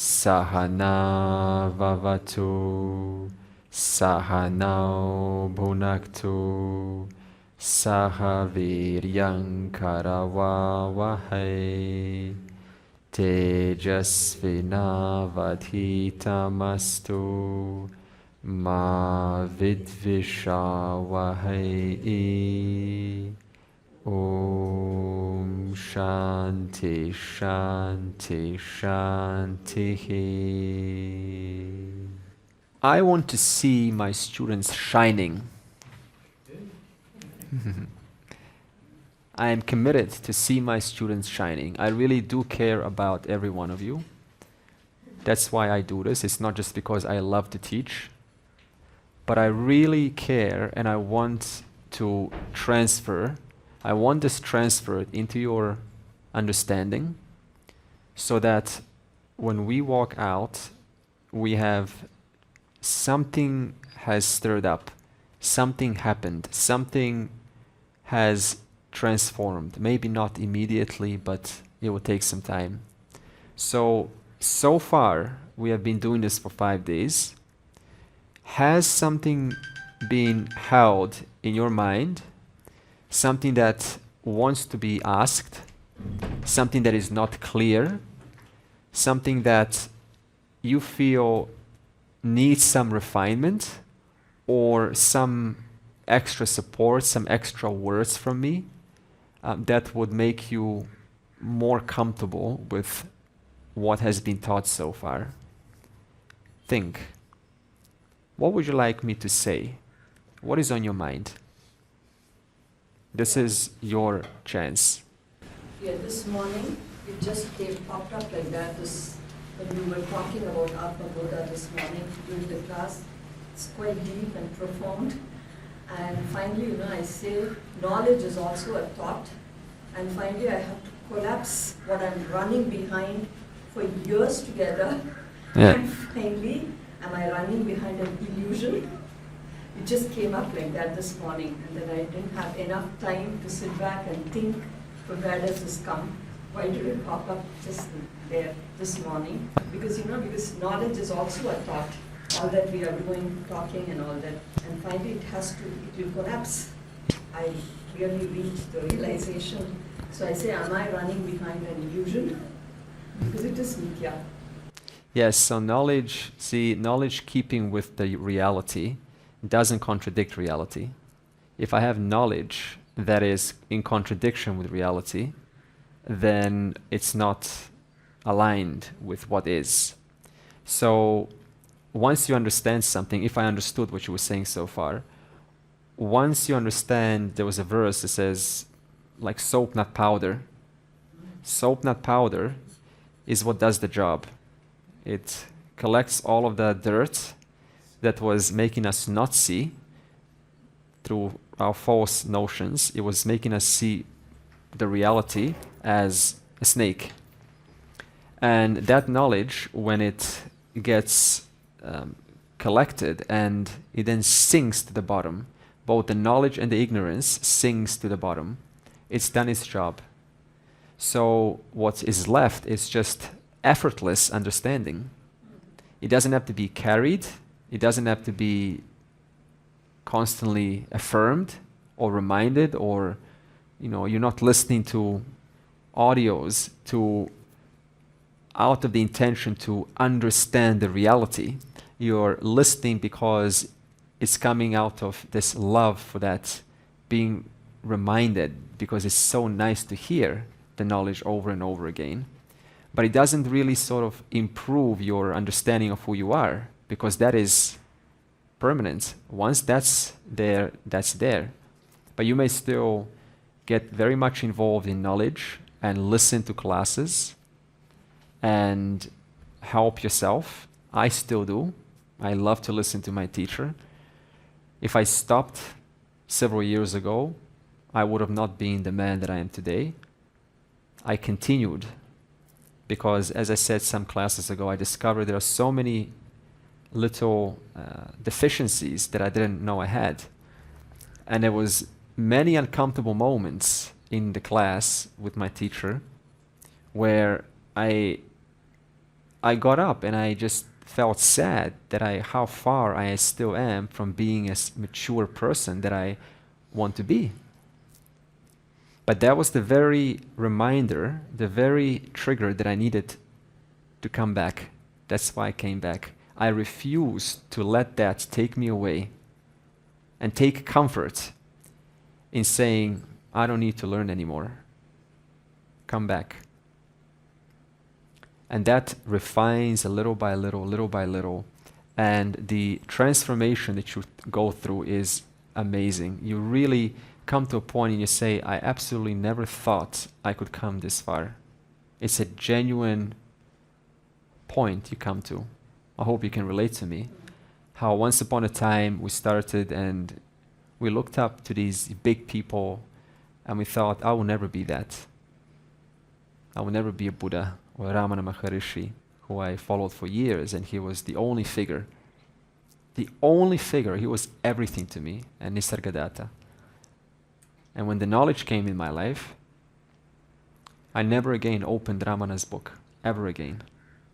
Sahana vavatu, sahanau bhunaktu, sahaviryam karavavahai, tejasvinavadhitamastu, ma vidvishawahai. Om Shanti Shanti Shanti. I want to see my students shining. I am committed to see my students shining. I really do care about every one of you. That's why I do this. It's not just because I love to teach, but I really care and I want to transfer. I want this transferred into your understanding so that when we walk out, we have something has stirred up, something happened, something has transformed. Maybe not immediately, but it will take some time. So far, we have been doing this for 5 days. Has something been held in your mind? Something that wants to be asked, something that is not clear, something that you feel needs some refinement or some extra support, some extra words from me that would make you more comfortable with what has been taught so far. Think. What would you like me to say? What is on your mind? This is your chance. Yeah, this morning, it just popped up like that. When we were talking about Atma Bodha this morning during the class, it's quite deep and profound. And finally, I say knowledge is also a thought. And finally, I have to collapse what I'm running behind for years together. Yeah. And finally, am I running behind an illusion? It just came up like that this morning, and then I didn't have enough time to sit back and think, where does this come? Why did it pop up just there this morning? Because knowledge is also a thought, all that we are doing, talking and all that. And finally it will collapse. I really reached the realization. So I say, am I running behind an illusion? Because it is mithya. Yes, so knowledge keeping with the reality doesn't contradict reality. If I have knowledge that is in contradiction with reality, then it's not aligned with what is. So once you understand something, if I understood what you were saying so far, once you understand, there was a verse that says, like soap, not powder. Soap, not powder is what does the job. It collects all of the dirt that was making us not see through our false notions. It was making us see the reality as a snake. And that knowledge, when it gets collected and it then sinks to the bottom, both the knowledge and the ignorance sinks to the bottom, it's done its job. So what is left is just effortless understanding. It doesn't have to be carried. It doesn't have to be constantly affirmed or reminded, or you're not listening to audios out of the intention to understand the reality. You're listening because it's coming out of this love for that, being reminded, because it's so nice to hear the knowledge over and over again. But it doesn't really sort of improve your understanding of who you are, because that is permanent. Once that's there, that's there. But you may still get very much involved in knowledge and listen to classes and help yourself. I still do. I love to listen to my teacher. If I stopped several years ago, I would have not been the man that I am today. I continued because, as I said some classes ago, I discovered there are so many little deficiencies that I didn't know I had. And there was many uncomfortable moments in the class with my teacher where I I got up and I just felt sad that how far I still am from being a mature person that I want to be. But that was the very reminder, the very trigger that I needed to come back. That's why I came back. I refused to let that take me away and take comfort in saying, I don't need to learn anymore. Come back. And that refines little by little. And the transformation that you go through is amazing. You really come to a point and you say, I absolutely never thought I could come this far. It's a genuine point you come to. I hope you can relate to me. How once upon a time we started and we looked up to these big people and we thought, I will never be that. I will never be a Buddha or Ramana Maharishi, who I followed for years, and he was the only figure. The only figure, he was everything to me, and Nisargadatta. And when the knowledge came in my life, I never again opened Ramana's book, ever again.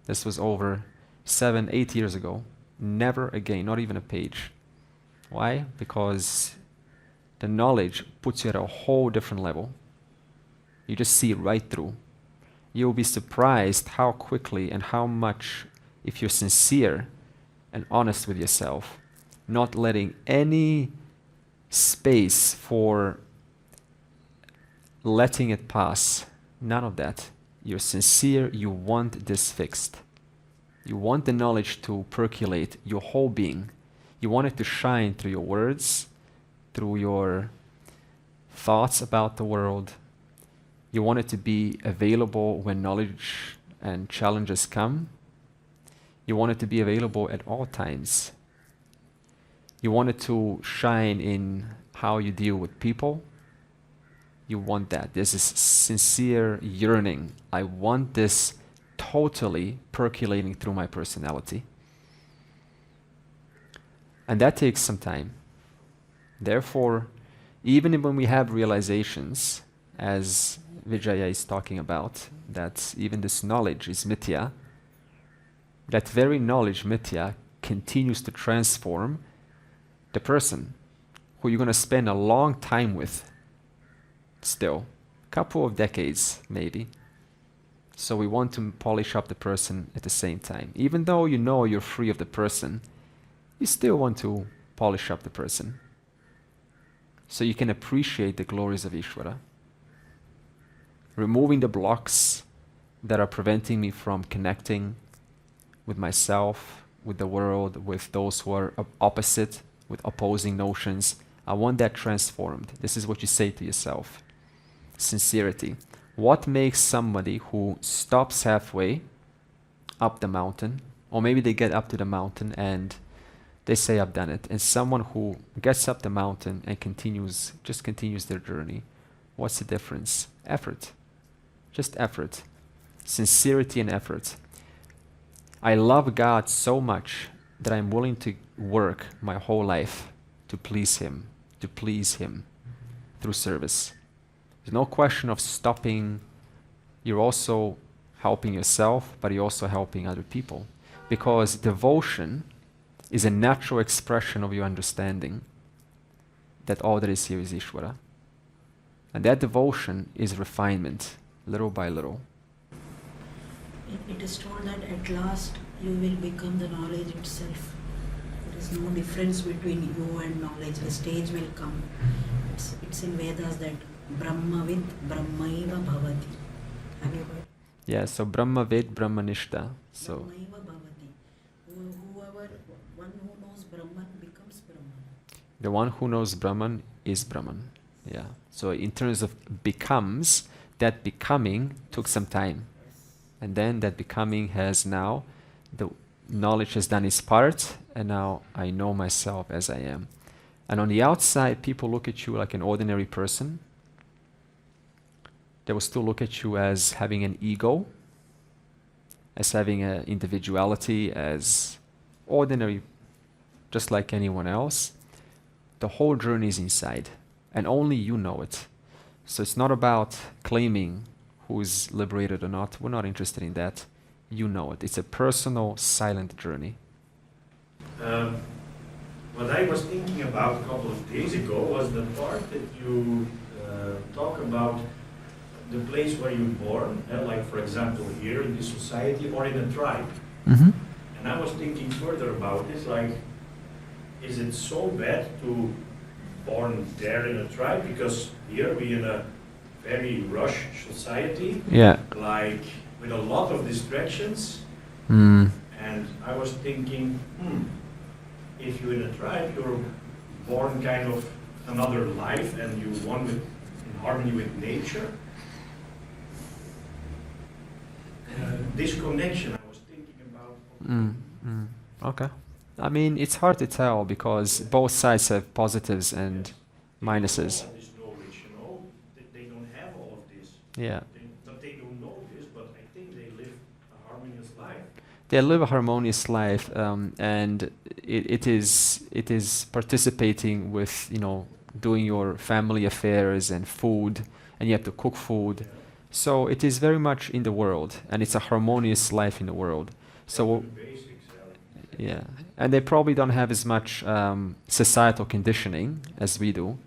This was over 7, 8 years ago. Never again, not even a page. Why? Because the knowledge puts you at a whole different level. You just see right through. You'll be surprised how quickly and how much, if you're sincere and honest with yourself, not letting any space for letting it pass, none of that. You're sincere, you want this fixed. You want the knowledge to percolate your whole being. You want it to shine through your words, through your thoughts about the world. You want it to be available when knowledge and challenges come. You want it to be available at all times. You want it to shine in how you deal with people. You want that. There's this sincere yearning. I want this totally percolating through my personality. And that takes some time. Therefore, even when we have realizations, as Vijaya is talking about, that even this knowledge is mithya, that very knowledge, mithya, continues to transform the person who you're going to spend a long time with still, a couple of decades maybe. So we want to polish up the person at the same time. Even though you know you're free of the person, you still want to polish up the person so you can appreciate the glories of Ishvara. Removing the blocks that are preventing me from connecting with myself, with the world, with those who are opposite, with opposing notions. I want that transformed. This is what you say to yourself. Sincerity. What makes somebody who stops halfway up the mountain, or maybe they get up to the mountain and they say, I've done it, and someone who gets up the mountain and just continues their journey, what's the difference? Effort. Just effort. Sincerity and effort. I love God so much that I'm willing to work my whole life to please Him through service. There's no question of stopping. You're also helping yourself, but you're also helping other people. Because devotion is a natural expression of your understanding that all that is here is Ishvara. And that devotion is refinement, little by little. It is told that at last you will become the knowledge itself. There is no difference between you and knowledge. A stage will come. It's in Vedas that Brahmavid Brahmaiva Bhavati. Have you heard? Yeah, so Brahmavid Brahmanishta. So Brahmaiva Bhavati. Whoever, one who knows Brahman becomes Brahman. the one who knows Brahman is Brahman. Yeah. So in terms of becomes, that becoming took some time. And then that becoming has now, the knowledge has done its part, and now I know myself as I am. And on the outside, people look at you like an ordinary person. They will still look at you as having an ego, as having an individuality, as ordinary, just like anyone else. The whole journey is inside, and only you know it. So it's not about claiming who is liberated or not. We're not interested in that. you know it. It's a personal, silent journey. What I was thinking about a couple of days ago was the part that you talk about the place where you're born, like for example here in this society or in a tribe. Mm-hmm. And I was thinking further about this, like, is it so bad to born there in a tribe? Because here we in a very rushed society, Yeah. like with a lot of distractions. Mm. And I was thinking, if you're in a tribe, you're born kind of another life and you one with in harmony with nature. This connection I was thinking about. Okay. I mean, it's hard to tell because both sides have positives and minuses. All this knowledge, you know, they don't have all of this. Yeah. But they don't know this, but I think they live a harmonious life. They live a harmonious life, and it is participating with, you know, doing your family affairs and food, and you have to cook food. So it is very much in the world, and it's a harmonious life in the world. So The basics, yeah, and they probably don't have as much societal conditioning as we do.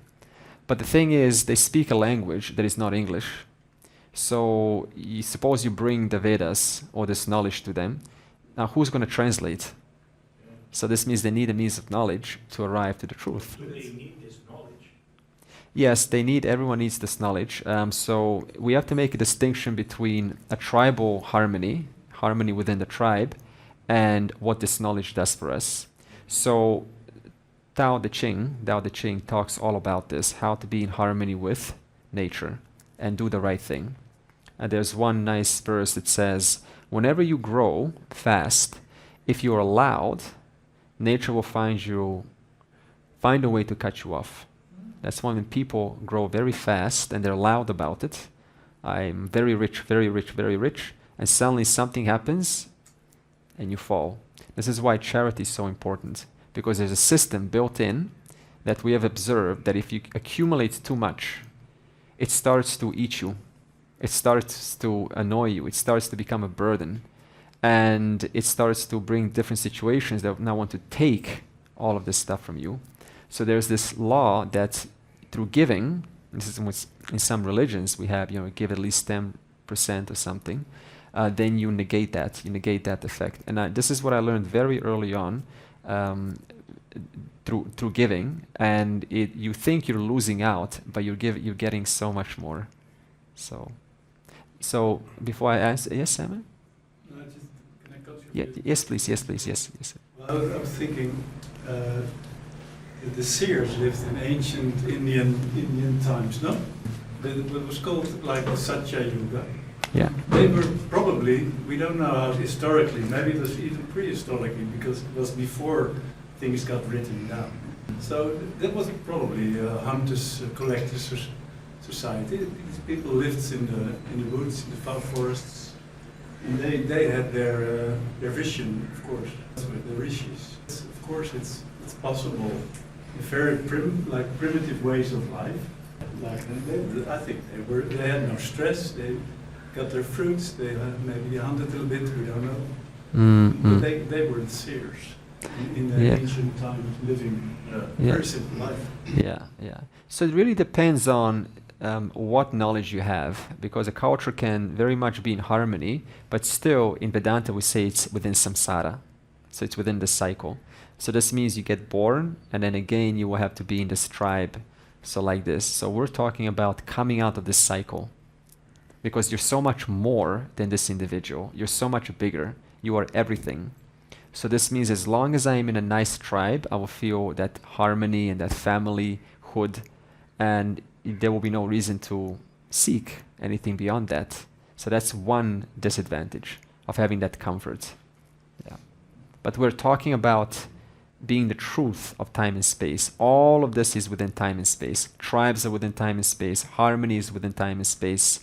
But the thing is, they speak a language that is not English. So you suppose you bring the Vedas or this knowledge to them. Now, who's going to translate? So this means they need a means of knowledge to arrive to the truth. Do they need this knowledge? Yes, everyone needs this knowledge. So we have to make a distinction between a tribal harmony within the tribe, and what this knowledge does for us. So Tao Te Ching talks all about this, how to be in harmony with nature and do the right thing. And there's one nice verse that says, whenever you grow fast, if you're allowed, nature will find a way to cut you off. That's when people grow very fast and they're loud about it. I'm very rich, very rich, very rich. And suddenly something happens and you fall. This is why charity is so important, because there's a system built in that we have observed that if you accumulate too much, it starts to eat you. It starts to annoy you. It starts to become a burden. And it starts to bring different situations that now want to take all of this stuff from you. So there's this law that through giving, this is in some religions we have, give at least 10% or something, then you negate that effect. And this is what I learned very early on through giving. And you think you're losing out, but you're getting so much more. So before I answer, yes, Simon? No, just, can I cut you? Yes, please. Yes. Well, I was thinking the seers lived in ancient Indian times, no? It was called like the Satya Yuga. Yeah. They were probably, we don't know how historically, maybe it was even prehistorically because it was before things got written down. So that was probably a hunters, collectors society. These people lived in the woods, in the far forests, and they had their vision, of course, with the rishis. Of course, it's possible, very primitive ways of life. I think they had no stress. They got their fruits. They maybe hunted a little bit. We don't know. But they were the seers in the ancient times, living a very simple life. Yeah. So it really depends on what knowledge you have, because a culture can very much be in harmony, but still in Vedanta we say it's within samsara, so it's within the cycle. So this means you get born, and then again you will have to be in this tribe, so like this. So we're talking about coming out of this cycle, because you're so much more than this individual. You're so much bigger. You are everything. So this means as long as I am in a nice tribe, I will feel that harmony and that familyhood, and there will be no reason to seek anything beyond that. So that's one disadvantage of having that comfort. Yeah. But we're talking about being the truth of time and space. All of this is within time and space. Tribes are within time and space. Harmony is within time and space.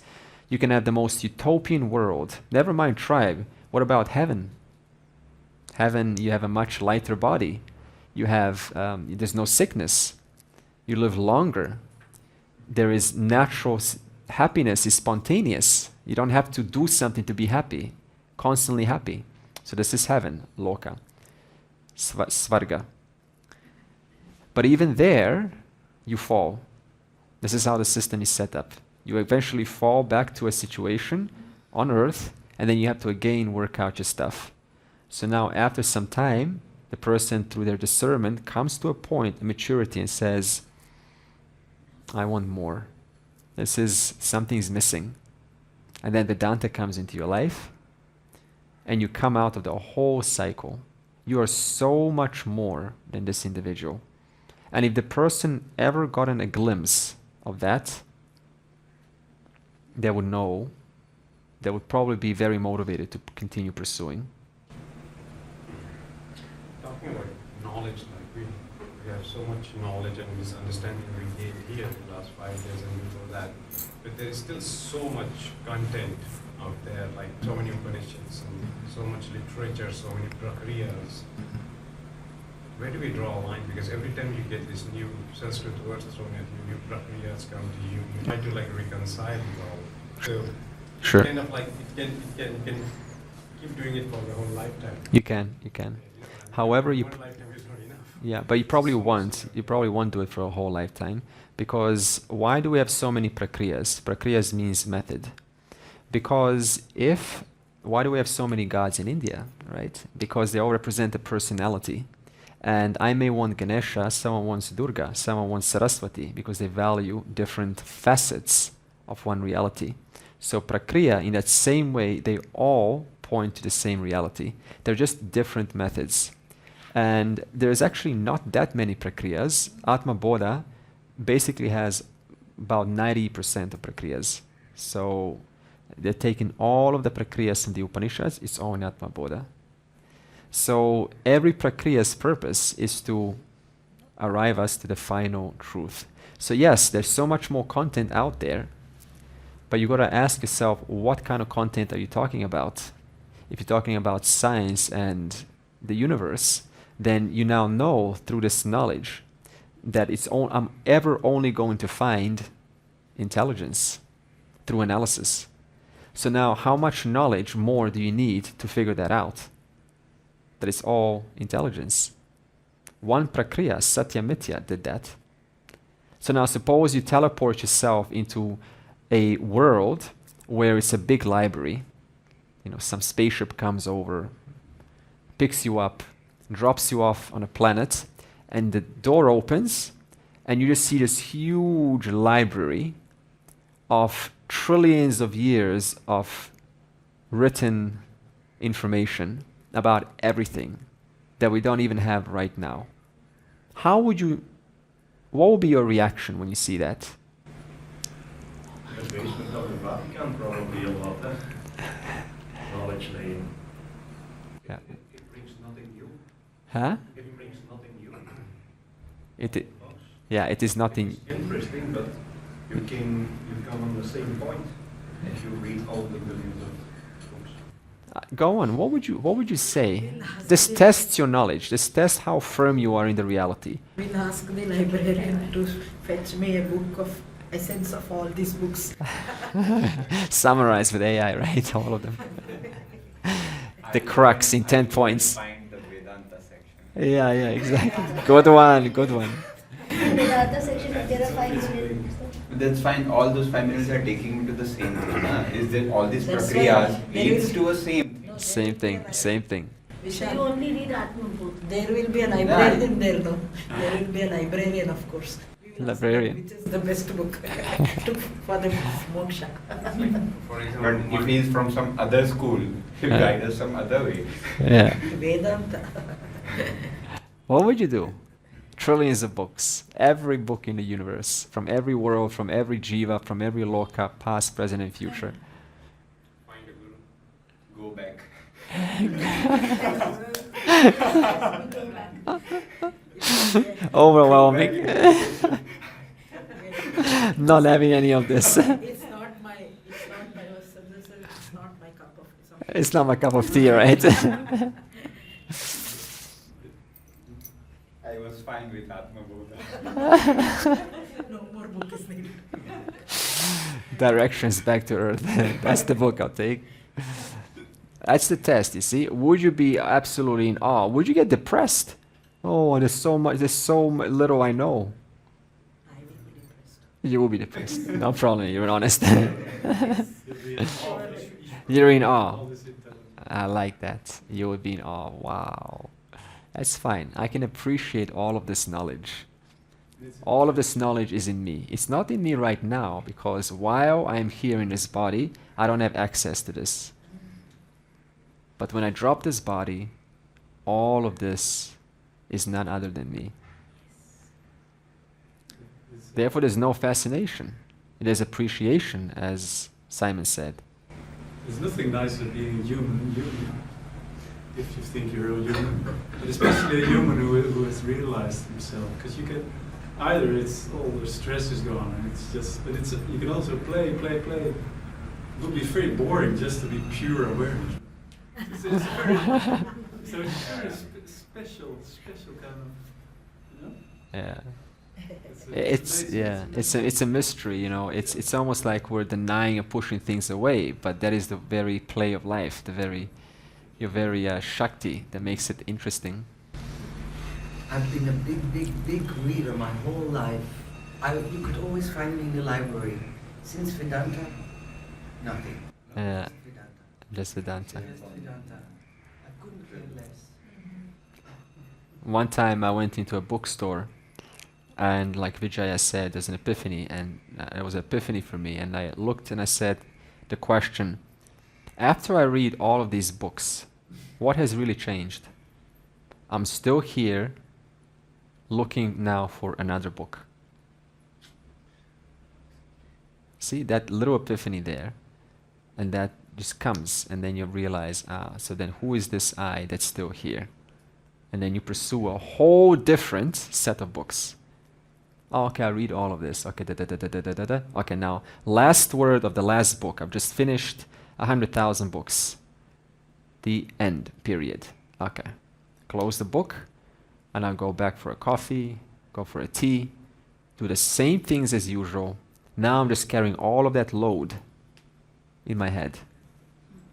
You can have the most utopian world. Never mind tribe. What about heaven? Heaven, you have a much lighter body. You have, there's no sickness. You live longer. There is natural happiness is spontaneous. You don't have to do something to be happy. constantly happy. So this is heaven, loka, svarga. But even there, you fall. This is how the system is set up. You eventually fall back to a situation on earth, and then you have to again work out your stuff. So now after some time, the person through their discernment comes to a point of maturity and says, I want more. Something's missing. And then Vedanta comes into your life, and you come out of the whole cycle. You are so much more than this individual. And if the person ever gotten a glimpse of that, they would know, they would probably be very motivated to continue pursuing. Talking about knowledge, like we have so much knowledge and misunderstanding we gained here in the last 5 years and before that, but there is still so much content out there, like so many Upanishads and so much literature, so many prakriyas. Where do we draw a line? Because every time you get this new Sanskrit words thrown at you, new prakriyas come to you, you try to like reconcile it all. So Sure. kind of like you can keep doing it for the whole lifetime. You can. However, one lifetime is not enough. yeah, but you probably won't do it for a whole lifetime, because why do we have so many prakriyas? Prakriyas means method. Because why do we have so many gods in India, right? Because they all represent a personality. And I may want Ganesha, someone wants Durga, someone wants Saraswati, because they value different facets of one reality. So prakriya, in that same way, they all point to the same reality. They're just different methods. And there's actually not that many prakriyas. Atma Bodha basically has about 90% of prakriyas. So they're taking all of the prakriyas in the Upanishads, it's all in Atma Bodha. So every prakriya's purpose is to arrive us to the final truth. So yes, there's so much more content out there, but you got to ask yourself, what kind of content are you talking about? If you're talking about science and the universe, then you now know through this knowledge that I'm ever only going to find intelligence through analysis. So now how much knowledge more do you need to figure that out? That it's all intelligence. One prakriya, Satyamitya, did that. So now suppose you teleport yourself into a world where it's a big library. Some spaceship comes over, picks you up, drops you off on a planet, and the door opens, and you just see this huge library of trillions of years of written information about everything that we don't even have right now. What would be your reaction when you see that? The basement of the Vatican, probably a lot of knowledge laying. Yeah. It brings nothing new. Huh? It brings nothing new. It is nothing. It's interesting, but you come on the same point if you read all the billions of books. Go on. What would you say? This tests your knowledge. This tests how firm you are in the reality. We'll ask the librarian to fetch me a book of essence of all these books. Summarize with AI, right? All of them. The crux in 10 points. Find the Vedanta section. Yeah, exactly. Good one. Vedanta section, if there are 5 minutes. That's fine. All those 5 minutes are taking me to the same thing. Is that all these That's prakriyas why leads to a same. No, Same thing. So you only read Atma Bodha. There will be a librarian there, no? There will be a librarian, of course. We will ask Librarian. Which is the best book for the moksha. For example, But if he is from some other school, he'll guide us some other way. Yeah. Vedanta. What would you do? Trillions of books. Every book in the universe. From every world, from every jiva, from every loka, past, present, and future. find a guru. Go back. Overwhelming. Not having any of this. It's not my cup of tea. It's not my cup of tea, right? I was fine with Atma Bodha. No more book is needed. Directions back to earth. That's the book I'll take. That's the test, you see. Would you be absolutely in awe? Would you get depressed? Oh, there's so little I know. I will be depressed. You will be depressed. No problem, you're honest. You'll be in awe. You're in awe. All this intelligence. I like that. You will be in awe. Wow. That's fine. I can appreciate all of this knowledge. All of this knowledge is in me. It's not in me right now because while I am here in this body, I don't have access to this. But when I drop this body, all of this is none other than me. Therefore, there's no fascination. There's appreciation, as Simon said. There's nothing nicer than being a human, if you think you're a human, but especially a human who has realized himself, because you can either it's all the stress is gone and it's just, but you can also play. It would be very boring just to be pure awareness. It's very, so it's very special kind of, you know. Yeah. It's It's a mystery, you know. It's almost like we're denying and pushing things away, but that is the very play of life, your very Shakti that makes it interesting. I've been a big reader my whole life. You could always find me in the library. Since Vedanta, nothing. Just Vedanta. Just Vedanta. I couldn't care less. One time I went into a bookstore, and like Vijaya said, there's an epiphany, and it was an epiphany for me, and I looked and I said the question, after I read all of these books, what has really changed? I'm still here looking now for another book. See, that little epiphany there, and that just comes, and then you realize, so then who is this I that's still here? And then you pursue a whole different set of books. Oh, okay, I read all of this. Okay, Okay, now, last word of the last book. I've just finished 100,000 books. The end, period. Okay. Close the book, and I'll go back for a coffee, go for a tea, do the same things as usual. Now I'm just carrying all of that load in my head.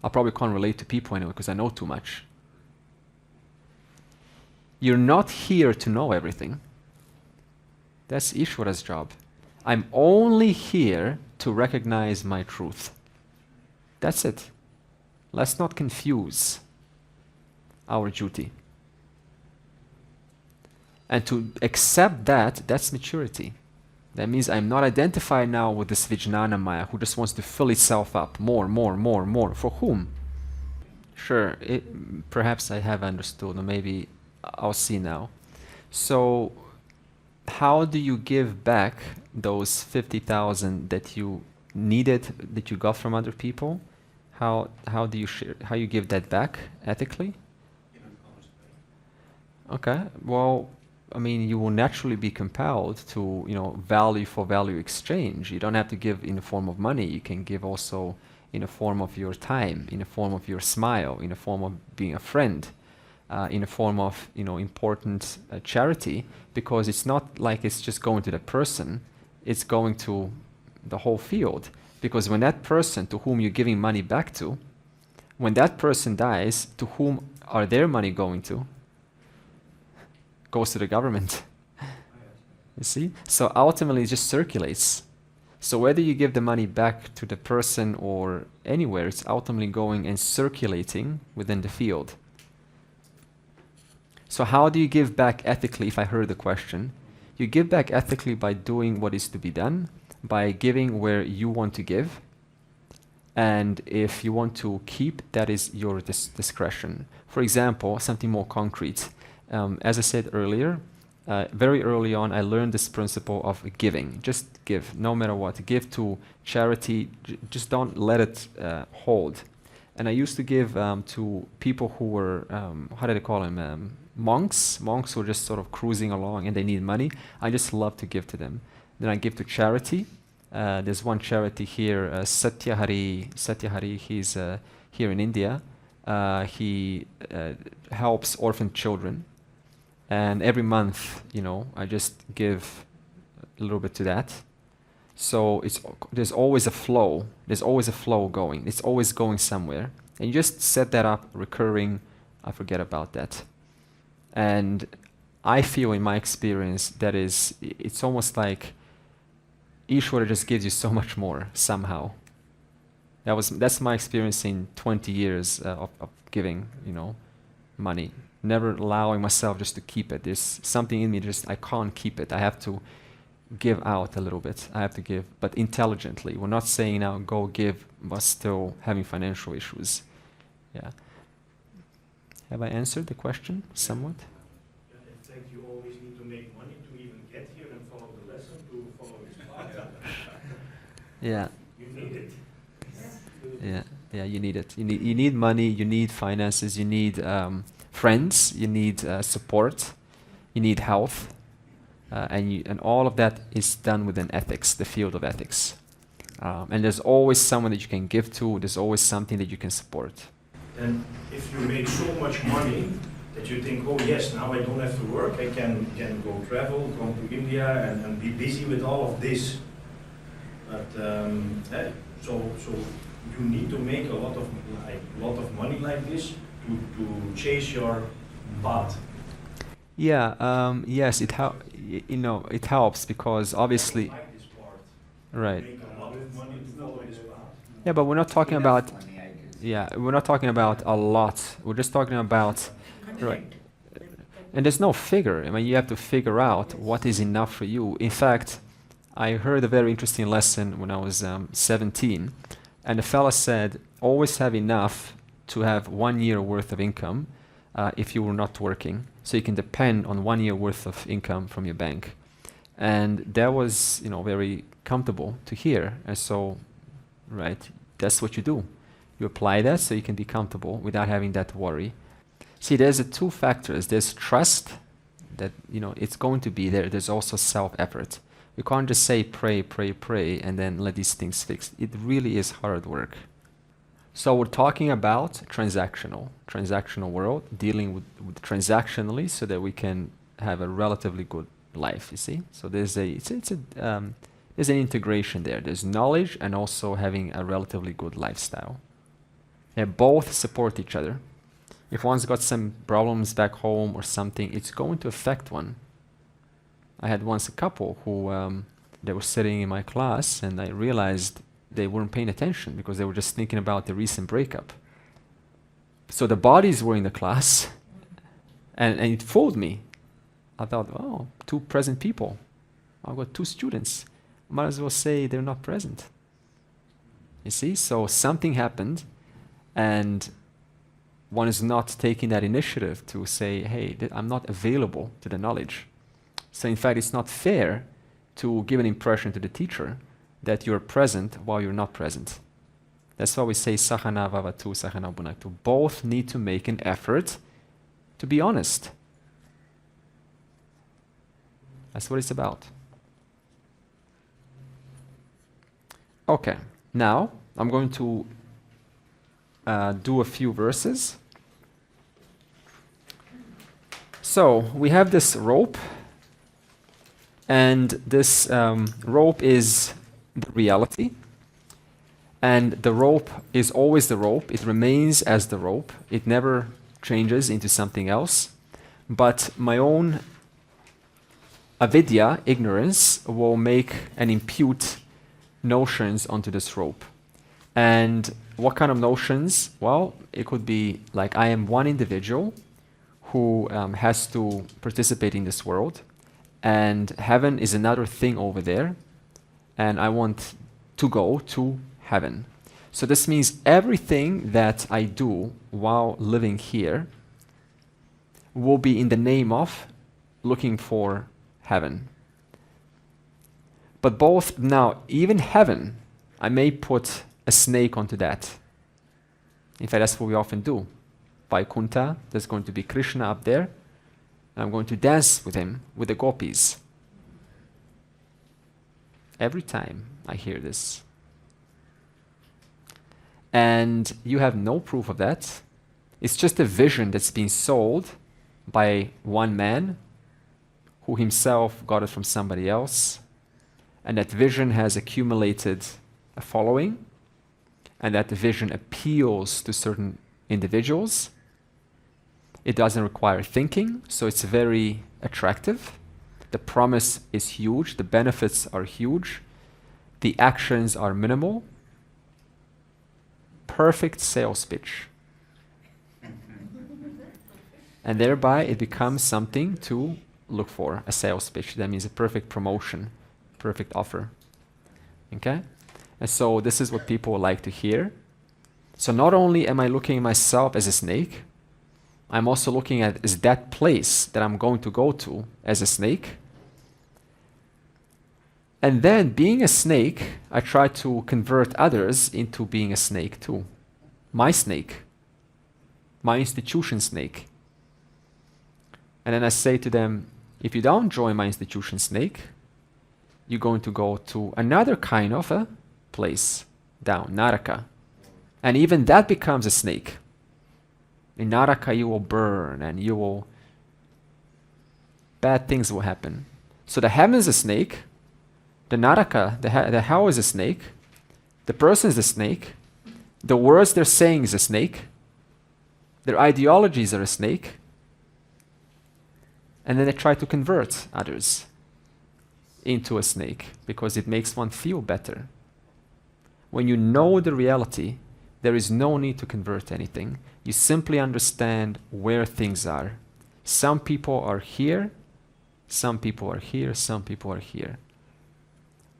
I probably can't relate to people anyway because I know too much. You're not here to know everything. That's Ishvara's job. I'm only here to recognize my truth. That's it. Let's not confuse our duty. And to accept that, that's maturity. That means I'm not identified now with this Vijnana Maya who just wants to fill itself up more. For whom? Sure, perhaps I have understood, or maybe I'll see now. So, how do you give back those 50,000 that you needed, that you got from other people? How do you share? How you give that back ethically? Okay. Well, I mean, you will naturally be compelled to, value for value exchange. You don't have to give in the form of money. You can give also in the form of your time, in the form of your smile, in the form of being a friend, in the form of, important charity, because it's not like it's just going to the person, it's going to the whole field. Because when that person to whom you're giving money back to, when that person dies, to whom are their money going to? Goes to the government. You see? So ultimately it just circulates. So whether you give the money back to the person or anywhere, it's ultimately going and circulating within the field. So how do you give back ethically, if I heard the question? You give back ethically by doing what is to be done, by giving where you want to give, and if you want to keep, that is your discretion. For example, something more concrete. As I said earlier, very early on, I learned this principle of giving. Just give, no matter what. Give to charity. Just don't let it hold. And I used to give to people who were, how did I call them? Monks who are just sort of cruising along and they need money. I just love to give to them. Then I give to charity. There's one charity here, Satyahari, he's here in India. He helps orphan children. And every month, I just give a little bit to that. So there's always a flow. There's always a flow going. It's always going somewhere. And you just set that up, recurring, I forget about that. And I feel in my experience that it's almost like Ishvara just gives you so much more somehow. That's my experience in 20 years of giving, money. Never allowing myself just to keep it. There's something in me I can't keep it. I have to give out a little bit. I have to give, but intelligently. We're not saying now go give, but still having financial issues. Yeah. Have I answered the question somewhat? In fact, you always need to make money to even get here and follow the lesson, to follow this path. Yeah. You need it. Yeah, you need it. You need money, you need finances, you need friends, you need support, you need health, and all of that is done within ethics, the field of ethics. And there's always someone that you can give to, there's always something that you can support. And if you make so much money that you think, oh yes, now I don't have to work, I can go travel, go to India and be busy with all of this. But so you need to make a lot of money like this to chase your path. Yeah. Yes. It helps because obviously. I like this part. Right. Make a lot of money to follow this path. Yeah, but we're not talking about. Yeah, we're not talking about a lot. We're just talking about. Right. And there's no figure. I mean, you have to figure out what is enough for you. In fact, I heard a very interesting lesson when I was 17. And the fella said, always have enough to have 1 year worth of income if you were not working. So you can depend on 1 year worth of income from your bank. And that was, very comfortable to hear. And so, right, that's what you do. You apply that so you can be comfortable without having that worry. See, there's two factors. There's trust that, it's going to be there. There's also self-effort. You can't just say pray, pray, pray, and then let these things fix. It really is hard work. So we're talking about transactional world, dealing with transactionally so that we can have a relatively good life, you see? So there's an integration there. There's knowledge and also having a relatively good lifestyle. They both support each other. If one's got some problems back home or something, it's going to affect one. I had once a couple who they were sitting in my class and I realized they weren't paying attention because they were just thinking about the recent breakup. So the bodies were in the class and it fooled me. I thought, oh, 2 present people. I've got 2 students. Might as well say they're not present. You see? So something happened and one is not taking that initiative to say, hey, I'm not available to the knowledge. So in fact, it's not fair to give an impression to the teacher that you're present while you're not present. That's why we say sahana vavatu, sahana bhunaktu. Both need to make an effort to be honest. That's what it's about. Okay, now I'm going to do a few verses. So we have this rope. And this rope is the reality. And the rope is always the rope. It remains as the rope. It never changes into something else. But my own avidya, ignorance, will make and impute notions onto this rope. And what kind of notions? Well, it could be like I am one individual who has to participate in this world. And heaven is another thing over there, and I want to go to heaven. So this means everything that I do while living here will be in the name of looking for heaven. But both now, even heaven, I may put a snake onto that. In fact, that's what we often do. Vaikuntha, there's going to be Krishna up there. I'm going to dance with him, with the gopis. Every time I hear this. And you have no proof of that. It's just a vision that's been sold by one man who himself got it from somebody else. And that vision has accumulated a following. and that the vision appeals to certain individuals. It doesn't require thinking, so it's very attractive. The promise is huge, the benefits are huge, the actions are minimal. Perfect sales pitch. And thereby it becomes something to look for, a sales pitch. That means a perfect promotion, perfect offer. Okay? And so this is what people like to hear. So not only am I looking at myself as a snake, I'm also looking at is that place that I'm going to go to as a snake. And then being a snake, I try to convert others into being a snake too. My snake. My institution snake. And then I say to them, if you don't join my institution snake, you're going to go to another kind of a place, down, Naraka. And even that becomes a snake. In Naraka you will burn and you will, bad things will happen. So the heaven is a snake, the Naraka, the hell is a snake, the person is a snake, the words they're saying is a snake, their ideologies are a snake, and then they try to convert others into a snake because it makes one feel better. When you know the reality, there is no need to convert anything. You simply understand where things are. Some people are here, some people are here, some people are here.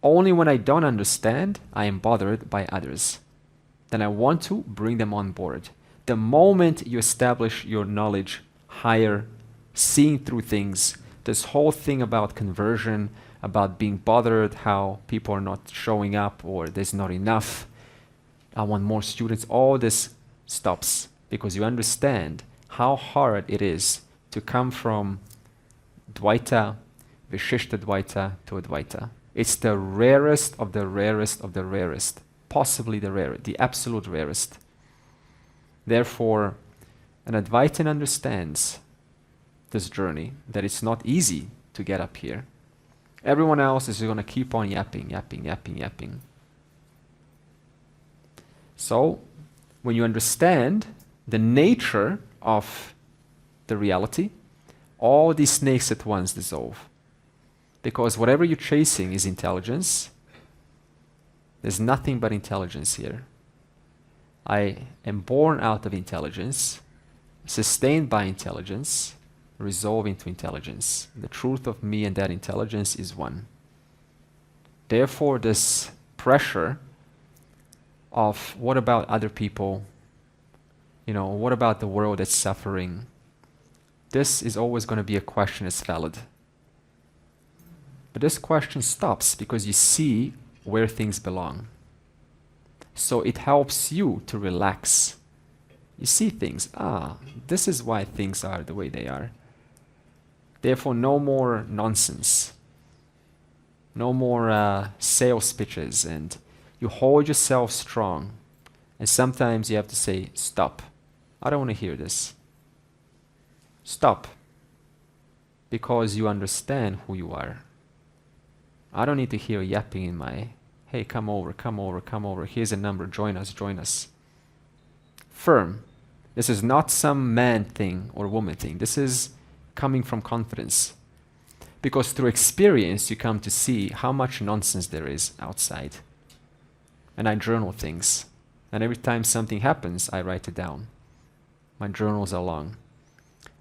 Only when I don't understand, I am bothered by others. Then I want to bring them on board. The moment you establish your knowledge higher, seeing through things, this whole thing about conversion, about being bothered how people are not showing up or there's not enough, I want more students, all this stops because you understand how hard it is to come from Dvaita, Vishishta Dvaita to Advaita. It's the rarest of the rarest of the rarest, possibly the rarest, the absolute rarest. Therefore, an Advaitin understands this journey, that it's not easy to get up here. Everyone else is going to keep on yapping, yapping, yapping, yapping. So, when you understand the nature of the reality, all these snakes at once dissolve. Because whatever you're chasing is intelligence. There's nothing but intelligence here. I am born out of intelligence, sustained by intelligence, resolve into intelligence. The truth of me and that intelligence is one. Therefore, this pressure of what about other people, what about the world that's suffering, this is always going to be a question that's valid. But this question stops because you see where things belong. So it helps you to relax. You see things, this is why things are the way they are. Therefore, no more nonsense. No more sales pitches, and you hold yourself strong. And sometimes you have to say, stop. I don't want to hear this. Stop. Because you understand who you are. I don't need to hear yapping in my, hey, come over, come over, come over. Here's a number, join us, join us. Firm. This is not some man thing or woman thing. This is coming from confidence. Because through experience, you come to see how much nonsense there is outside. And I journal things. And every time something happens, I write it down. My journals are long.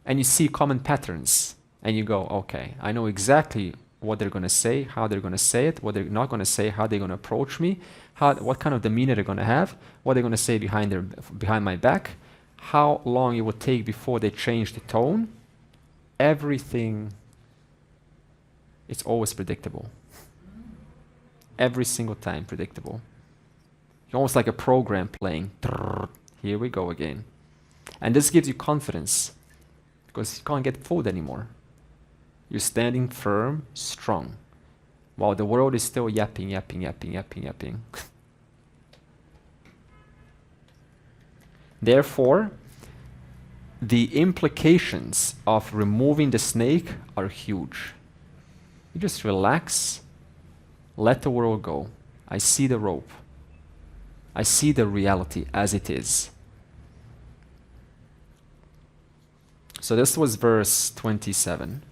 And you see common patterns. And you go, okay, I know exactly what they're going to say, how they're going to say it, what they're not going to say, how they're going to approach me, what kind of demeanor they're going to have, what they're going to say behind my back, how long it will take before they change the tone. Everything, it's always predictable. Every single time predictable. Almost like a program playing. Here we go again. And this gives you confidence because you can't get fooled anymore. You're standing firm, strong, while the world is still yapping, yapping, yapping, yapping, yapping. Therefore, the implications of removing the snake are huge. You just relax, let the world go. I see the rope. I see the reality as it is. So this was verse 27.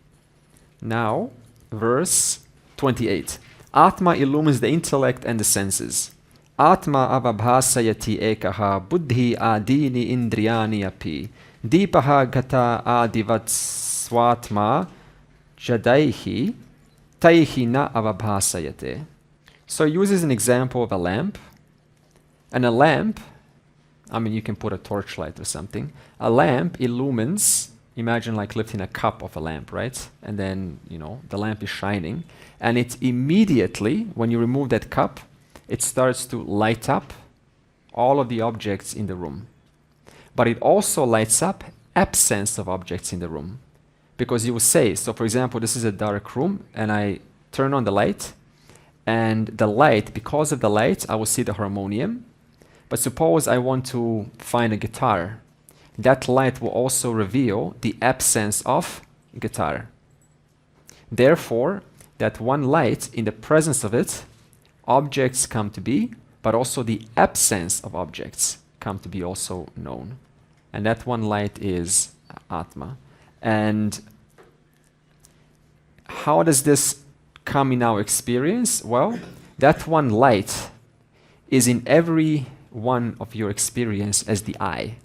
Now, verse 28. Atma illumines the intellect and the senses. Atma avabhasayati ekaha buddhi adini indriyani api. Deepaha gata adivat swatma jadaihi taihi na avabhasayate. So he uses an example of a lamp. And a lamp, I mean, you can put a torchlight or something. A lamp illumines, imagine like lifting a cup of a lamp, right? And then, the lamp is shining. And it immediately, when you remove that cup, it starts to light up all of the objects in the room. But it also lights up absence of objects in the room. Because you will say, so for example, this is a dark room, and I turn on the light, and the light, because of the light, I will see the harmonium. But suppose I want to find a guitar. That light will also reveal the absence of guitar. Therefore, that one light, in the presence of it, objects come to be, but also the absence of objects come to be also known. And that one light is Atma. And how does this come in our experience? Well, that one light is in every one of your experience as the I.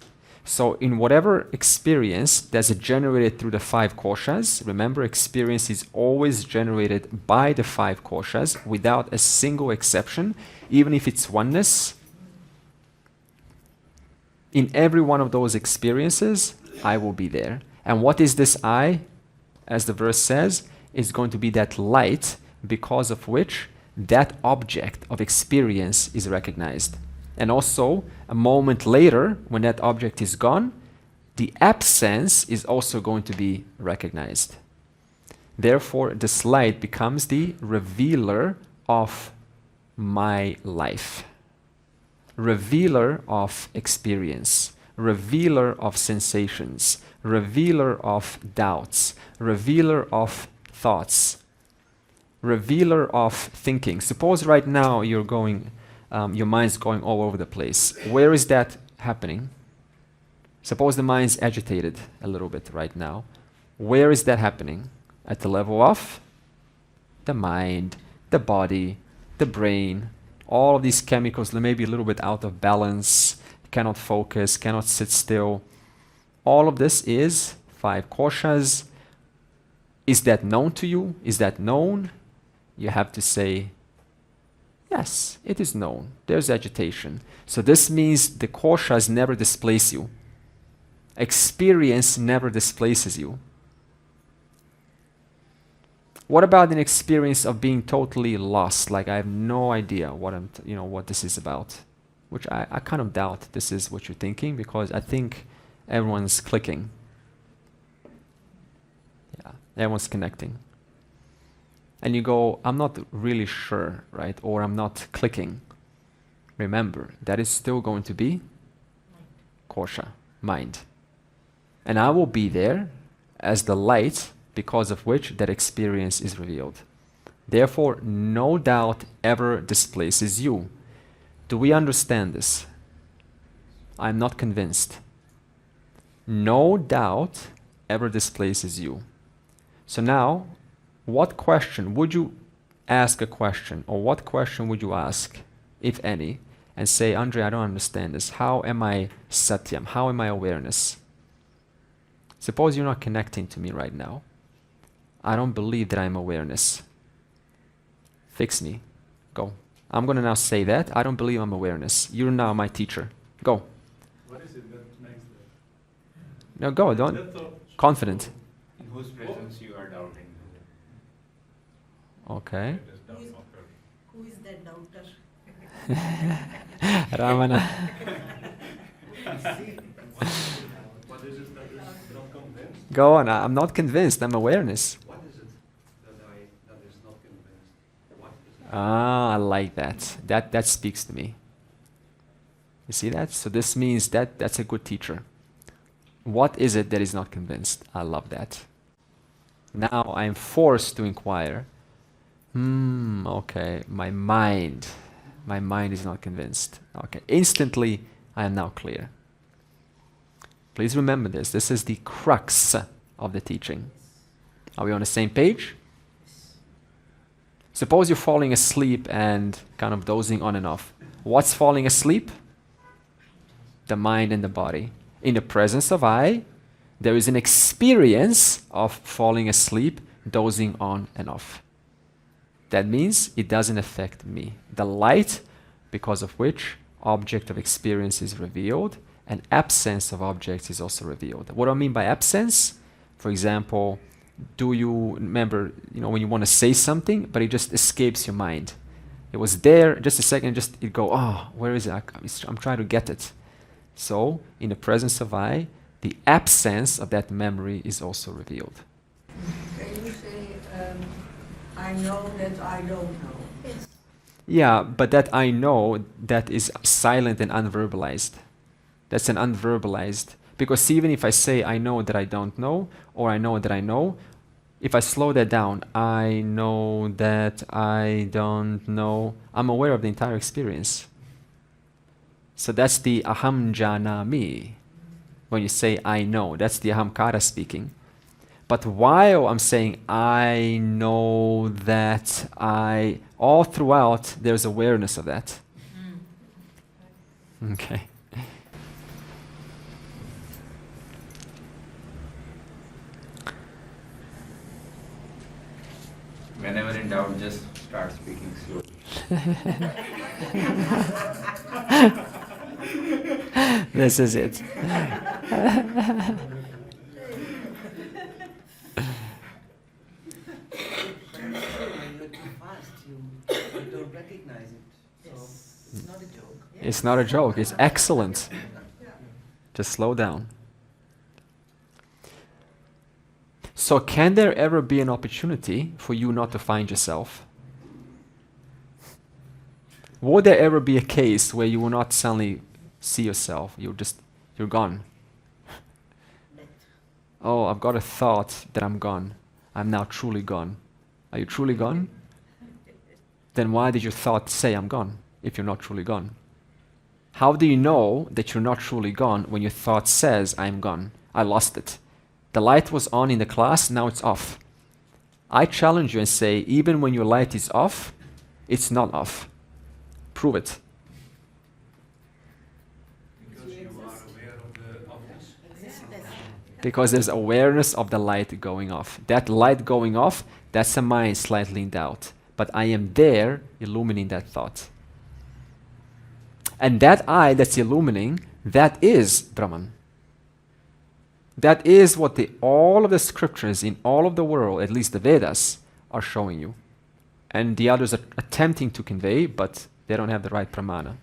So in whatever experience that's generated through the 5 koshas, remember, experience is always generated by the 5 koshas without a single exception, even if it's oneness. In every one of those experiences, I will be there. And what is this I? As the verse says, is going to be that light because of which that object of experience is recognized. And also, a moment later, when that object is gone, the absence is also going to be recognized. Therefore, this light becomes the revealer of my life, revealer of experience, revealer of sensations, revealer of doubts, revealer of thoughts, revealer of thinking. Suppose right now you're going, your mind's going all over the place. Where is that happening? Suppose the mind's agitated a little bit right now. Where is that happening? At the level of the mind, the body, the brain. All of these chemicals may be a little bit out of balance, cannot focus, cannot sit still. All of this is 5 koshas. Is that known to you? Is that known? You have to say, yes, it is known. There's agitation. So this means the koshas never displace you. Experience never displaces you. What about an experience of being totally lost? Like I have no idea what what this is about. Which I kind of doubt this is what you're thinking, because I think everyone's clicking. Yeah, everyone's connecting. And you go, I'm not really sure, right? Or I'm not clicking. Remember, that is still going to be kosha, mind. And I will be there as the light because of which that experience is revealed. Therefore, no doubt ever displaces you. Do we understand this? I'm not convinced. No doubt ever displaces you. So now, what question would you ask a question, or what question would you ask, if any, and say, Andre, I don't understand this. How am I satyam? How am I awareness? Suppose you're not connecting to me right now. I don't believe that I'm awareness. Fix me. Go. I'm going to now say that. I don't believe I'm awareness. You're now my teacher. Go. What is it that makes that? No, go. Don't. Confident. In whose presence you are doubting? Okay. Who is that doubter? Ramana. What is it that is not convinced? Go on. I'm not convinced. I'm awareness. What is it that is not convinced? What is it? Ah, I like that. That speaks to me. You see that? So this means that's a good teacher. What is it that is not convinced? I love that. Now I'm forced to inquire. Okay, my mind. My mind is not convinced. Okay, instantly I am now clear. Please remember this. This is the crux of the teaching. Are we on the same page? Suppose you're falling asleep and kind of dozing on and off. What's falling asleep? The mind and the body. In the presence of I, there is an experience of falling asleep, dozing on and off. That means it doesn't affect me. The light, because of which object of experience is revealed, and absence of objects is also revealed. What do I mean by absence? For example, do you remember, when you want to say something, but it just escapes your mind? It was there, just a second, just it go, oh, where is it? I'm trying to get it. So, in the presence of I, the absence of that memory is also revealed. Can you say, I know that I don't know? Yes. Yeah, but that I know, that is silent and unverbalized. That's an unverbalized. Because even if I say I know that I don't know, or I know that I know, if I slow that down, I know that I don't know, I'm aware of the entire experience. So that's the aham janami. When you say I know, that's the ahamkara speaking. But while I'm saying I know that all throughout there's awareness of that. Okay. Whenever in doubt, just start speaking slowly. This is it. When you're too fast, you don't recognize it. So it's not a joke. It's not a joke, it's excellent. Just slow down. So can there ever be an opportunity for you not to find yourself? Would there ever be a case where you will not suddenly see yourself? You're gone. Oh, I've got a thought that I'm gone. I'm now truly gone. Are you truly gone? Then why did your thought say I'm gone if you're not truly gone? How do you know that you're not truly gone when your thought says I'm gone? I lost it. The light was on in the class, now it's off. I challenge you and say, even when your light is off, it's not off. Prove it. Because you are aware of the obvious. Because there's awareness of the light going off. That light going off, that's a mind slightly in doubt. But I am there illumining that thought. And that I that's illumining, that is Brahman. That is what all of the scriptures in all of the world, at least the Vedas, are showing you. And the others are attempting to convey, but they don't have the right pramana.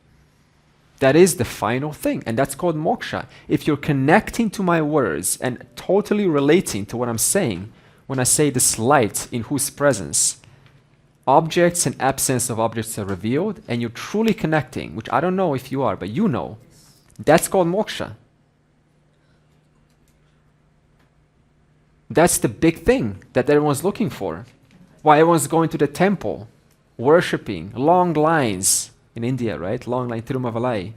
That is the final thing, and that's called moksha. If you're connecting to my words and totally relating to what I'm saying, when I say this light in whose presence objects and absence of objects are revealed, and you're truly connecting, which I don't know if you are, but you know, that's called moksha. That's the big thing that everyone's looking for. Why everyone's going to the temple, worshipping, long lines in India, right? Long line, Tirumavalai.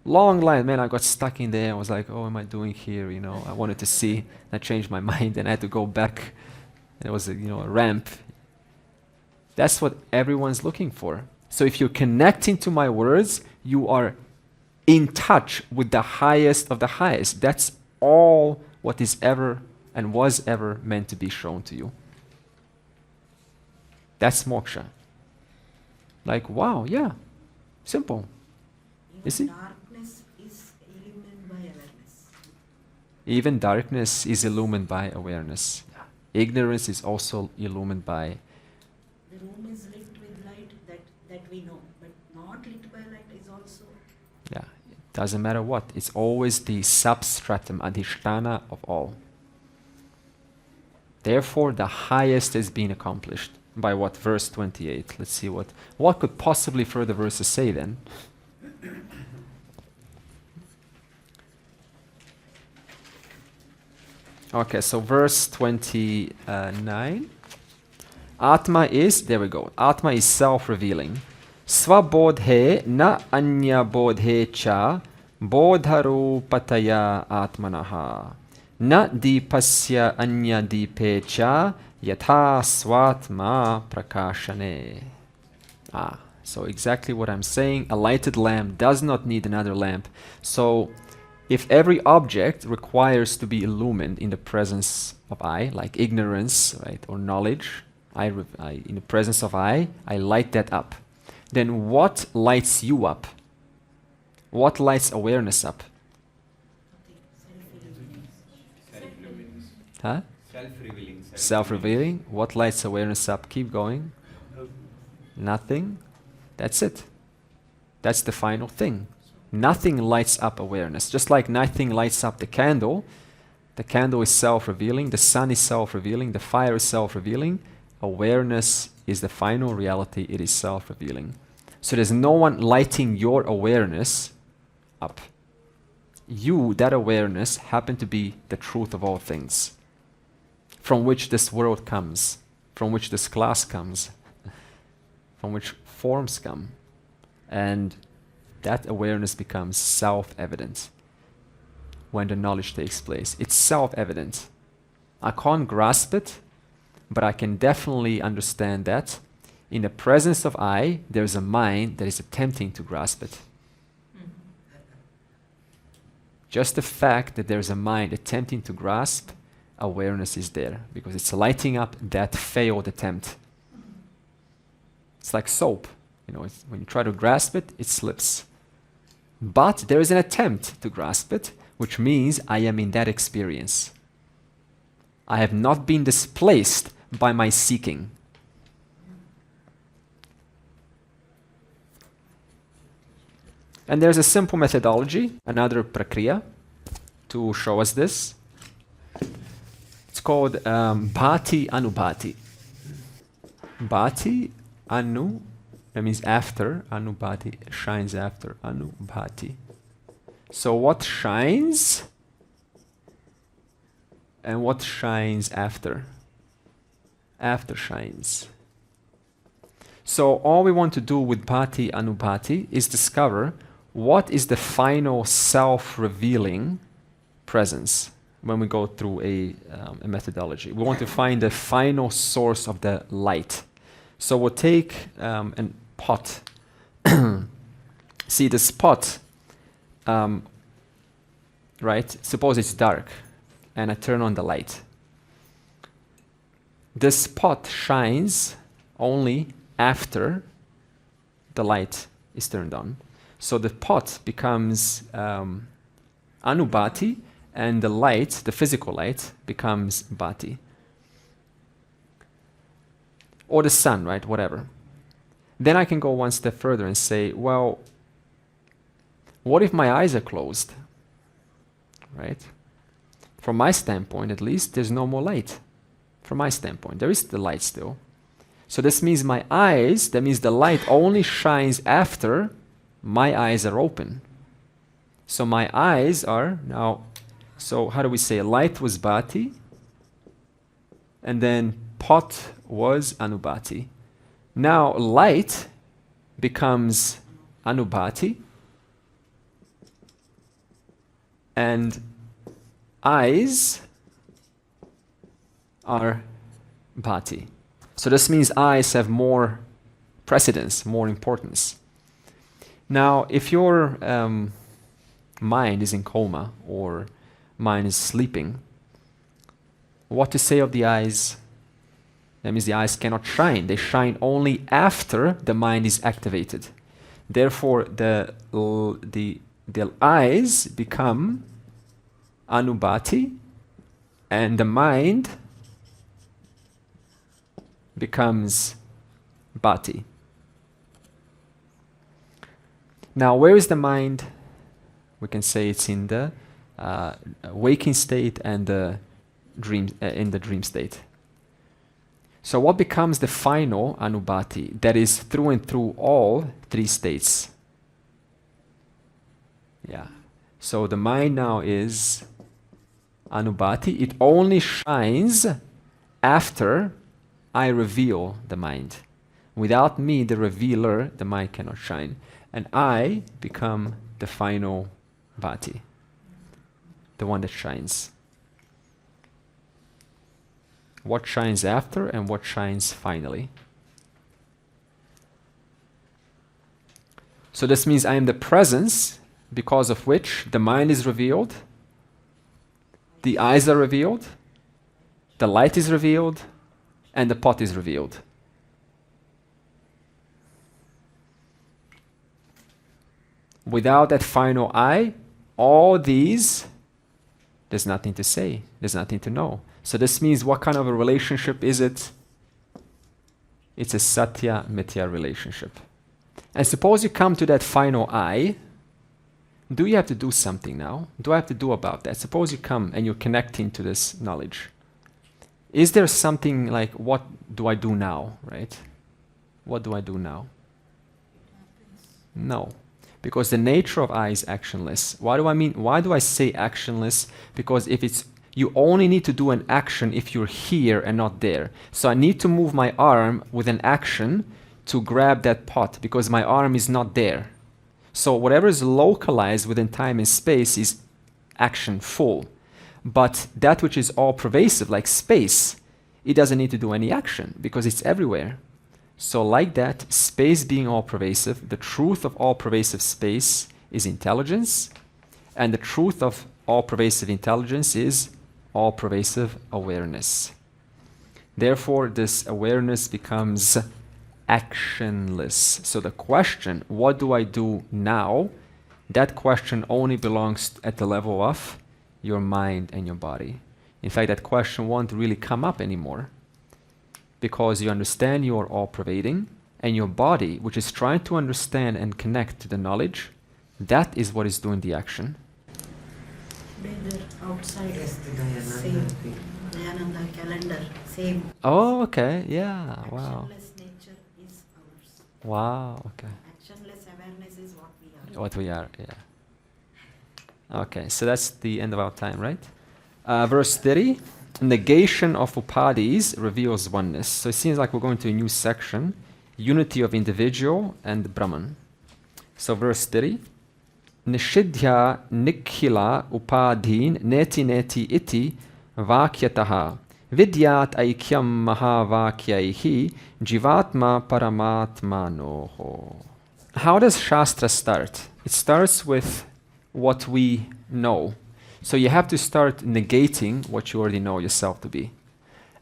Long line, man, I got stuck in there. I was like, oh, what am I doing here? I wanted to see. I changed my mind and I had to go back. It was a ramp. That's what everyone's looking for. So if you're connecting to my words, you are in touch with the highest of the highest. That's all what is ever and was ever meant to be shown to you. That's moksha. Like, wow, yeah, simple. You see? Darkness is illumined by awareness. Even darkness is illumined by awareness. Ignorance is also illumined by. The room is lit with light that we know, but not lit by light is also. Yeah, it doesn't matter what. It's always the substratum, adhisthana of all. Therefore, the highest is being accomplished. By what? Verse 28. Let's see what could possibly further verses say then. Okay, so verse 29. Atma is, there we go. Atma is self-revealing. Svabodhe na anya bodhe cha bodharupataya atmanaha. Na dipasya anya dipe cha yatha swatma prakashane. So exactly what I'm saying. A lighted lamp does not need another lamp. So if every object requires to be illumined in the presence of I, like ignorance, right, or knowledge, in the presence of I light that up. Then what lights you up? What lights awareness up? Huh? Self-revealing. Self-revealing. What lights awareness up? Keep going. Nothing. That's it. That's the final thing. Nothing lights up awareness. Just like nothing lights up the candle is self-revealing, the sun is self-revealing, the fire is self-revealing. Awareness is the final reality, it is self-revealing. So there's no one lighting your awareness up. You, that awareness, happen to be the truth of all things, from which this world comes, from which this class comes, from which forms come. And that awareness becomes self-evident when the knowledge takes place. It's self-evident. I can't grasp it, but I can definitely understand that in the presence of I, there's a mind that is attempting to grasp it. Just the fact that there's a mind attempting to grasp, awareness is there, because it's lighting up that failed attempt. It's like soap. When you try to grasp it, it slips. But there is an attempt to grasp it, which means I am in that experience. I have not been displaced by my seeking. And there's a simple methodology, another prakriya, to show us this. It's called bhati anubhati. Bhati anu, that means after, anubhati shines after, anubhati. So what shines and what shines after? After shines. So all we want to do with bhati anubhati is discover what is the final self-revealing presence when we go through a methodology. We want to find the final source of the light. So we'll take a pot. See this pot, right? Suppose it's dark and I turn on the light. This pot shines only after the light is turned on. So the pot becomes anubhati, and the light, the physical light, becomes bhati. Or the sun, right? Whatever. Then I can go one step further and say, well, what if my eyes are closed? Right? From my standpoint, at least, there's no more light. From my standpoint, there is the light still. So this means my eyes, that means the light only shines after my eyes are open. So my eyes are now, so how do we say, light was bhati, and then pot was anubhati. Now light becomes anubhati, and eyes are bhati. So this means eyes have more precedence, more importance. Now, if your mind is in coma or mind is sleeping, what to say of the eyes? That means the eyes cannot shine. They shine only after the mind is activated. Therefore, the eyes become anubhati, and the mind becomes bhati. Now, where is the mind? We can say it's in the waking state and the dream, in the dream state. So what becomes the final anubhati? That is through and through all three states. Yeah. So the mind now is anubhati. It only shines after I reveal the mind. Without me, the revealer, the mind cannot shine. And I become the final bhati, the one that shines. What shines after and what shines finally. So this means I am the presence because of which the mind is revealed, the eyes are revealed, the light is revealed, and the pot is revealed. Without that final I, all these, there's nothing to say, there's nothing to know. So this means what kind of a relationship is it? It's a satya mithya relationship. And suppose you come to that final I, do you have to do something now? Do I have to do about that? Suppose you come and you're connecting to this knowledge. Is there something like, what do I do now, right? What do I do now? No. Because the nature of I is actionless. Why do I say actionless? Because if it's, you only need to do an action if you're here and not there. So I need to move my arm with an action to grab that pot because my arm is not there. So whatever is localized within time and space is action full. But that which is all pervasive, like space, it doesn't need to do any action because it's everywhere. So like that, space being all pervasive, the truth of all pervasive space is intelligence, and the truth of all pervasive intelligence is all pervasive awareness. Therefore, this awareness becomes actionless. So the question, what do I do now? That question only belongs at the level of your mind and your body. In fact, that question won't really come up anymore because you understand you are all-pervading, and your body, which is trying to understand and connect to the knowledge, that is what is doing the action. They're outside. Yes, the Dayananda Same. thing. Dayananda calendar, same. Oh, okay, yeah, wow. Actionless nature is ours. Wow, okay. Actionless awareness is what we are. What we are, yeah. Okay, so that's the end of our time, right? Verse 30, negation of upadis reveals oneness. So it seems like we're going to a new section, unity of individual and Brahman. So verse 30, nishidhya nikhila upadhin neti neti iti vakyataha vidyat aikyam mahavakyaihi jivatma paramatmanoho. How does Shastra start? It starts with what we know. So you have to start negating what you already know yourself to be.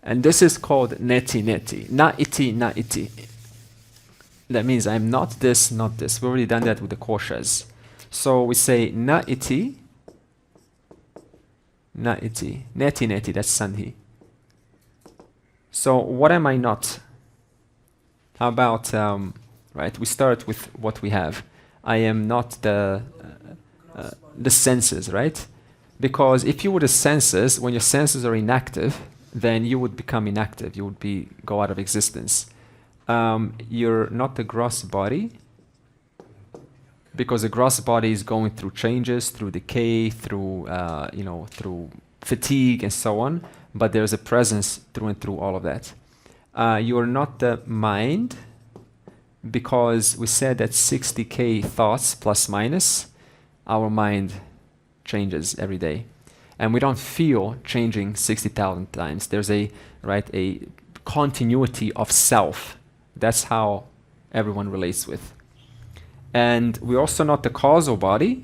And this is called neti neti. Na iti, na iti. That means I'm not this, not this. We've already done that with the koshas. So we say na iti, na iti. Neti neti, that's sandhi. So what am I not? How about, right, we start with what we have. I am not the senses, right? Because if you were the senses, when your senses are inactive, then you would become inactive. You would go out of existence. You're not the gross body, because the gross body is going through changes, through decay, through through fatigue and so on. But there's a presence through and through all of that. You are not the mind, because we said that 60K thoughts plus minus, our mind changes every day, and we don't feel changing 60,000 times. There's a continuity of self. That's how everyone relates with. And we're also not the causal body.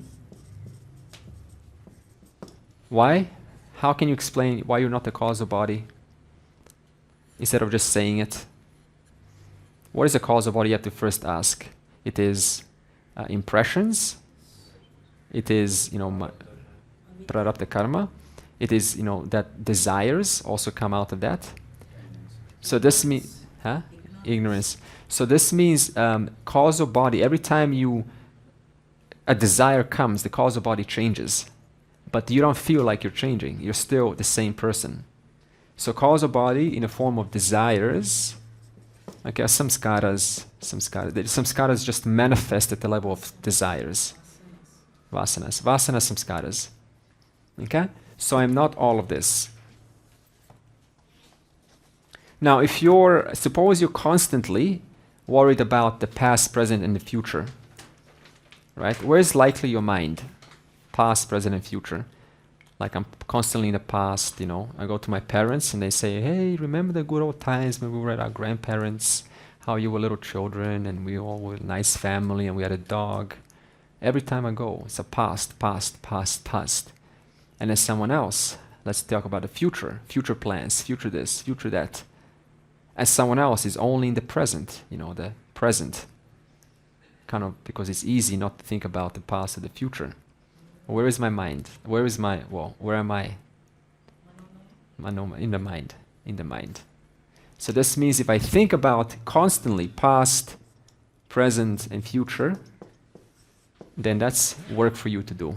Why? How can you explain why you're not the causal body instead of just saying it? What is a causal body? You have to first ask. It is impressions. It is, prarabdha karma. It is, that desires also come out of that. So this means, ignorance. So this means causal body. Every time a desire comes, the causal body changes, but you don't feel like you're changing. You're still the same person. So causal body in the form of desires. Okay, samskaras. The samskaras just manifest at the level of desires. Vasanas samskaras. Okay? So I'm not all of this. Now, suppose you're constantly worried about the past, present, and the future, right? Where is likely your mind? Past, present, and future. Like I'm constantly in the past, you know. I go to my parents and they say, hey, remember the good old times when we were at our grandparents, how you were little children and we all were a nice family and we had a dog. Every time I go, it's a past, past, past, past. And then someone else, let's talk about the future, future plans, future this, future that. And someone else is only in the present, you know, the present. Kind of because it's easy not to think about the past or the future. Where is my mind? Where am I? In the mind, in the mind. So this means if I think about constantly past, present, and future, then that's work for you to do.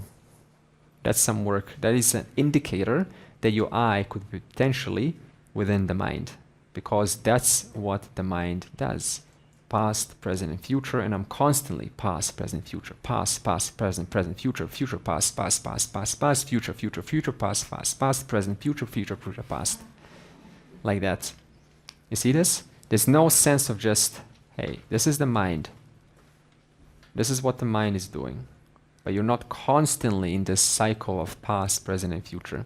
That's some work. That is an indicator that your eye could be potentially within the mind, because that's what the mind does. Past, present, and future, and I'm constantly past, present, future, past, present, future, future, past, future, future, past, present, future, past. Like that. You see this? There's no sense of just, hey, this is the mind. This is what the mind is doing. But you're not constantly in this cycle of past, present, and future.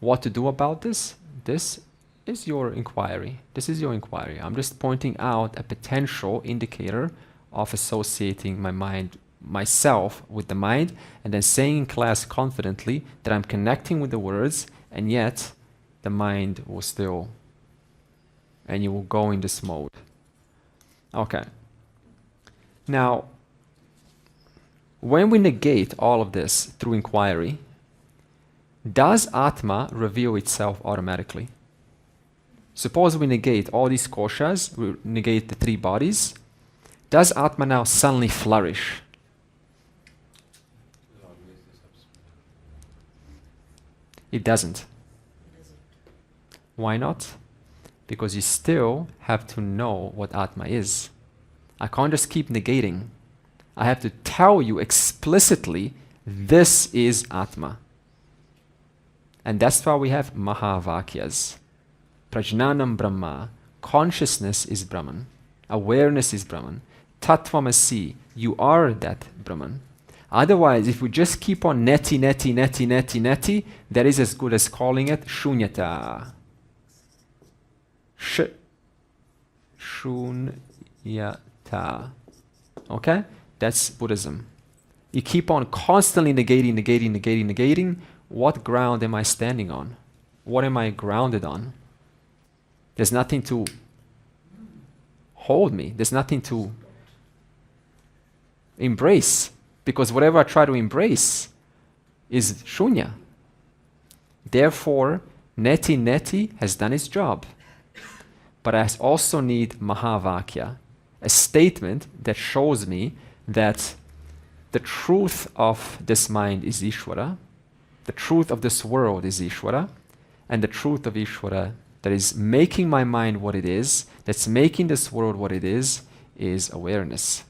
What to do about this? This is your inquiry. This is your inquiry. I'm just pointing out a potential indicator of associating my mind, myself with the mind, and then saying in class confidently that I'm connecting with the words, and yet the mind will still, and you will go in this mode. Okay. Now, when we negate all of this through inquiry, does Atma reveal itself automatically? Suppose we negate all these koshas, we negate the three bodies. Does Atma now suddenly flourish? It doesn't. Why not? Because you still have to know what Atma is. I can't just keep negating. I have to tell you explicitly, this is Atma. And that's why we have Mahavakyas. Prajnanam Brahma. Consciousness is Brahman. Awareness is Brahman. Tattvamasi. You are that Brahman. Otherwise, if we just keep on neti, that is as good as calling it shunyata. Shunyata. Okay? That's Buddhism. You keep on constantly negating. What ground am I standing on? What am I grounded on? There's nothing to hold me. There's nothing to embrace. Because whatever I try to embrace is shunya. Therefore, neti has done its job. But I also need Mahavakya, a statement that shows me that the truth of this mind is Ishvara, the truth of this world is Ishvara, and the truth of Ishvara that is making my mind what it is, that's making this world what it is awareness.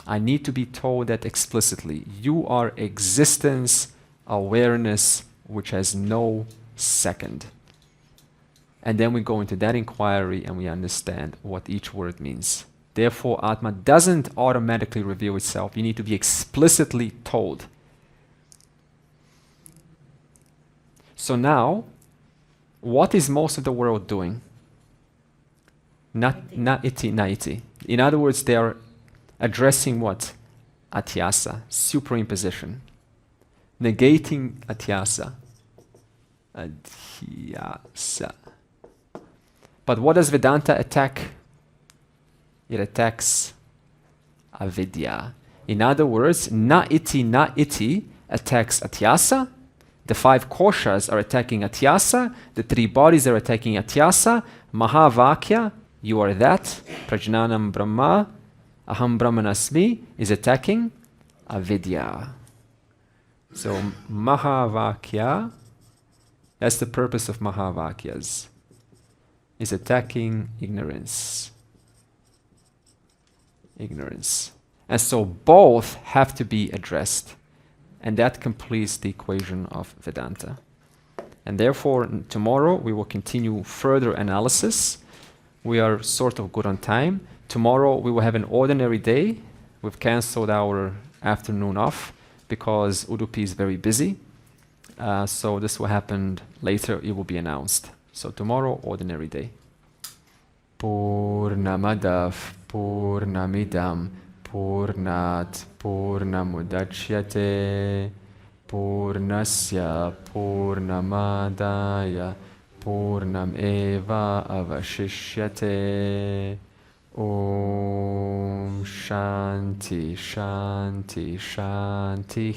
I need to be told that explicitly. You are existence, awareness, which has no second. And then we go into that inquiry and we understand what each word means. Therefore, Atma doesn't automatically reveal itself. You need to be explicitly told. So now, what is most of the world doing? Naiti. In other words, they are addressing what? Atyasa, superimposition. Negating atyasa. Atyasa. But what does Vedanta attack? It attacks avidya. In other words, na-iti attacks atyasa. The 5 koshas are attacking atyasa. The 3 bodies are attacking atyasa. Mahavakya, you are that. Prajnanam Brahma, Aham Brahmanasmi is attacking avidya. So Mahavakya, that's the purpose of Mahavakyas, is attacking ignorance. Ignorance. And so both have to be addressed. And that completes the equation of Vedanta. And therefore, tomorrow we will continue further analysis we are sort of good on time. Tomorrow we will have an ordinary day. We've cancelled our afternoon off because Udupi is very busy. So this will happen later, it will be announced. So tomorrow, ordinary day. Purnamadav Purnamidam Purnat Purnamudachyate Purnasya Purnamadaya Purnam Eva Avashishyate. Om Shanti Shanti Shanti.